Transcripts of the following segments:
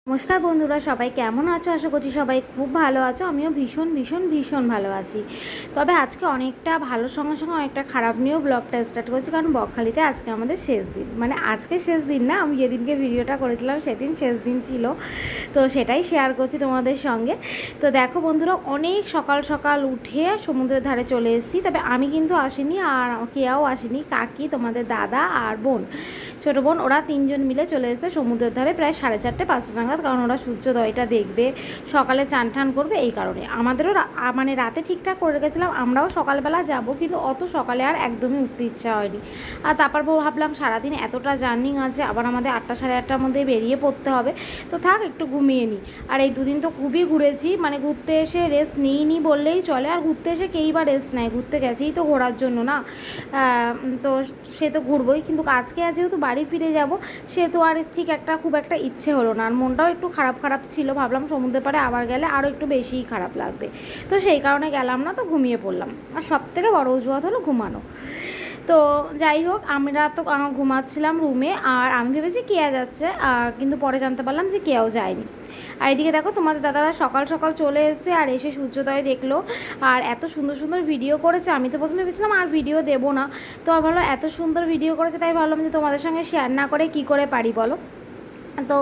নমস্কার বন্ধুরা, সবাই কেমন আছো? আশা করছি সবাই খুব ভালো আছো। আমিও ভীষণ ভীষণ ভীষণ ভালো আছি। তবে আজকে অনেকটা ভালোর সঙ্গে সঙ্গে অনেকটা খারাপ নিয়েও ব্লগটা স্টার্ট করছি, কারণ বকখালিতে আজকে আমাদের শেষ দিন। মানে আজকে শেষ দিন না, আমি যেদিনকে ভিডিওটা করেছিলাম সেদিন শেষ দিন ছিল, তো সেটাই শেয়ার করছি তোমাদের সঙ্গে। তো দেখো বন্ধুরা, অনেক সকাল সকাল উঠে সমুদ্রের ধারে চলে এসেছি। তবে আমি কিন্তু আসিনি, আর কেয়াও আসেনি, কাকি, তোমাদের দাদা আর বোন, ছোটো বোন, ওরা তিনজন মিলে চলে এসেছে সমুদ্রের ধারে প্রায় 4:30-5টা নাগাদ। কারণ ওরা সূর্যোদয়টা দেখবে, সকালে চান টান করবে, এই কারণে। আমাদেরও মানে রাতে ঠিকঠাক করে রেখেছিলাম, আমরাও সকালবেলা যাব, কিন্তু অত সকালে আর একদমই উঠতে ইচ্ছা হয়নি। আর তারপর ভাবলাম সারাদিন এতটা জার্নিং আছে, আবার আমাদের 8টা সাড়ে 8টার মধ্যে বেরিয়ে পড়তে হবে, তো থাক একটু ঘুমিয়ে নিই। আর এই দুদিন তো খুবই ঘুরেছি, মানে ঘুরতে এসে রেস্ট নিইনি বললেই চলে। আর ঘুরতে এসে কেই বা রেস্ট নেয়, ঘুরতে গেছেই তো ঘোরার জন্য না, তো সে তো ঘুরবোই। কিন্তু আজকে যেহেতু বাড়ি ফিরে যাব, সেহেতু আর ঠিক খুব একটা ইচ্ছে হলো না। আর মনটাও একটু খারাপ খারাপ ছিল, ভাবলাম সমুদ্রের পাড়ে আবার গেলে আরও একটু বেশিই খারাপ লাগবে, তো সেই কারণে গেলাম না, তো ঘুমিয়ে পড়লাম। আর সবথেকে বড় অজুহাত হলো ঘুমানো। তো যাই হোক, আমরা তো ঘুমাচ্ছিলাম রুমে, আর আমি ভেবেছি কেয়া যাচ্ছে, কিন্তু পরে জানতে পারলাম যে কেয়াও যায়নি। আর এদিকে দেখো, তোমাদের দাদারা সকাল সকাল চলে এসেছে, আর এসে সূর্যোদয় দেখলো, আর এত সুন্দর সুন্দর ভিডিও করেছে। আমি তো প্রথমে ভেবেছিলাম আর ভিডিও দেবো না, তো আমি ভাবলাম এত সুন্দর ভিডিও করেছে, তাই ভাবলাম যে তোমাদের সঙ্গে শেয়ার না করে কি করে পারি বলো। তো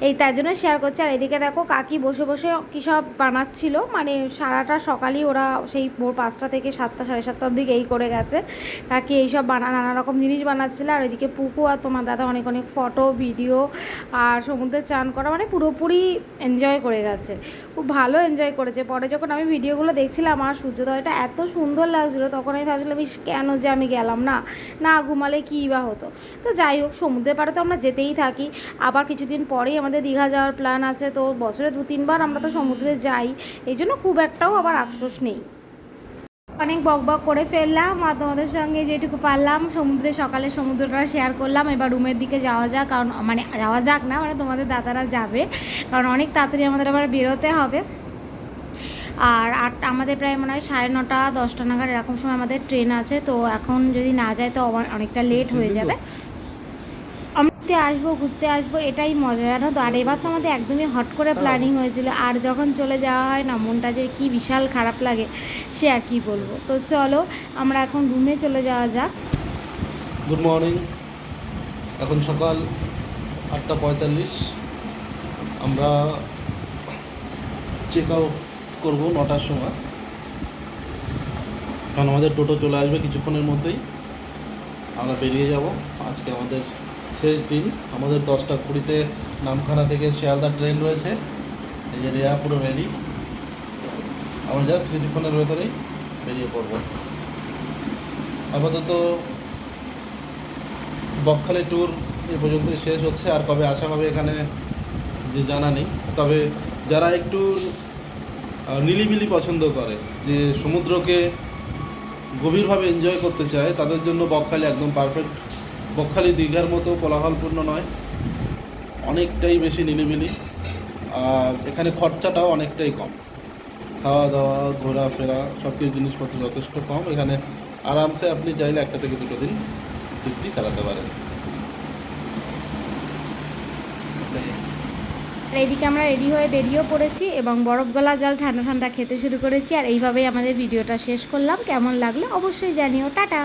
এই তার জন্য শেয়ার করছি। আর এদিকে দেখো, কাকি বসে বসে কী সব বানাচ্ছিল, মানে সারাটা সকালই ওরা সেই ভোর 5টা থেকে 7টা সাড়ে 7টার দিকে এই করে গেছে। কাকি এইসব নানা রকম জিনিস বানাচ্ছিল। আর এদিকে পুকু আর তোমার দাদা অনেক অনেক ফটো ভিডিও আর সমুদ্রে চান করা, মানে পুরোপুরি এনজয় করে গেছে, খুব ভালো এনজয় করেছে। পরে যখন আমি ভিডিওগুলো দেখছিলাম, আর সূর্যোদয়টা এত সুন্দর লাগছিলো, তখন আমি ভাবছিলাম কেন যে আমি গেলাম না, না ঘুমালে কী বা হতো। তো যাই হোক, সমুদ্রের পাড়ে তো আমরা যেতেই থাকি। আবার কিছুদিন পরেই আমাদের দীঘা যাওয়ার প্ল্যান আছে, তো বছরে 2-3বার আমরা তো সমুদ্রে যাই, এই জন্য খুব একটাও আবার আফসোস নেই। অনেক বক করে ফেললাম, আর তোমাদের সঙ্গে যেটুকু পারলাম সকালে সমুদ্রটা শেয়ার করলাম। এবার রুমের দিকে যাওয়া যাক, কারণ মানে যাওয়া যাক না, মানে তোমাদের দাদারা যাবে, কারণ অনেক তাড়াতাড়ি আমাদের আবার বেরোতে হবে। আর আমাদের প্রায় মনে হয় 9:30-10টা নাগাদ এরকম সময় আমাদের ট্রেন আছে, তো এখন যদি না যায় তো অনেকটা লেট হয়ে যাবে। ঘুরতে আসবো এটাই মজা, জানো তো। আর এবার তো আমাদের একদমই হট করে প্ল্যানিং হয়েছিল, আর যখন চলে যাওয়া হয় না, মনটা যে কি বিশাল খারাপ লাগে সে আর কি বলবো। তো চলো আমরা এখন রুমে চলে যাওয়া যাক। গুড মর্নিং, এখন সকাল 8:45। আমরা চেক আউট করবো 9টার সময়, কারণ আমাদের টোটো চলে আসবে কিছুক্ষণের মধ্যেই, আমরা বেরিয়ে যাব। আজকে আমাদের শেষ দিন। আমাদের 10টা 20-তে নামখানা থেকে শিয়ালদা ট্রেন রয়েছে। এই যে রেয়া পুরো রেডি, আমরা জাস্ট কিছুক্ষণের ভেতরেই বেরিয়ে পড়ব। আপাতত বকখালি ট্যুর এ পর্যন্ত শেষ হচ্ছে, আর কবে আসা হবে এখানে যে জানা নেই। তবে যারা একটু নিলিবিলি পছন্দ করে, যে সমুদ্রকে গভীরভাবে এনজয় করতে চায়, তাদের জন্য বকখালি একদম পারফেক্ট। বকখালি দীঘার মতো কোলাহলপূর্ণ নয়, অনেকটাই বেশি নিলিবিলি, আর এখানে খরচাটাও অনেকটাই কম। খাওয়া দাওয়া, ঘোরাফেরা, সব কিছু জিনিসপত্র যথেষ্ট কম। এখানে আরামসে আপনি চাইলে 1 থেকে 2 দিন ট্রিপটি চালাতে পারেন। আর এইদিকে আমরা রেডি হয়ে বেরিয়েও পড়েছি, এবং বরফ গলা জল ঠান্ডা ঠান্ডা খেতে শুরু করেছি। আর এইভাবেই আমাদের ভিডিওটা শেষ করলাম। কেমন লাগলো অবশ্যই জানিও। টাটা।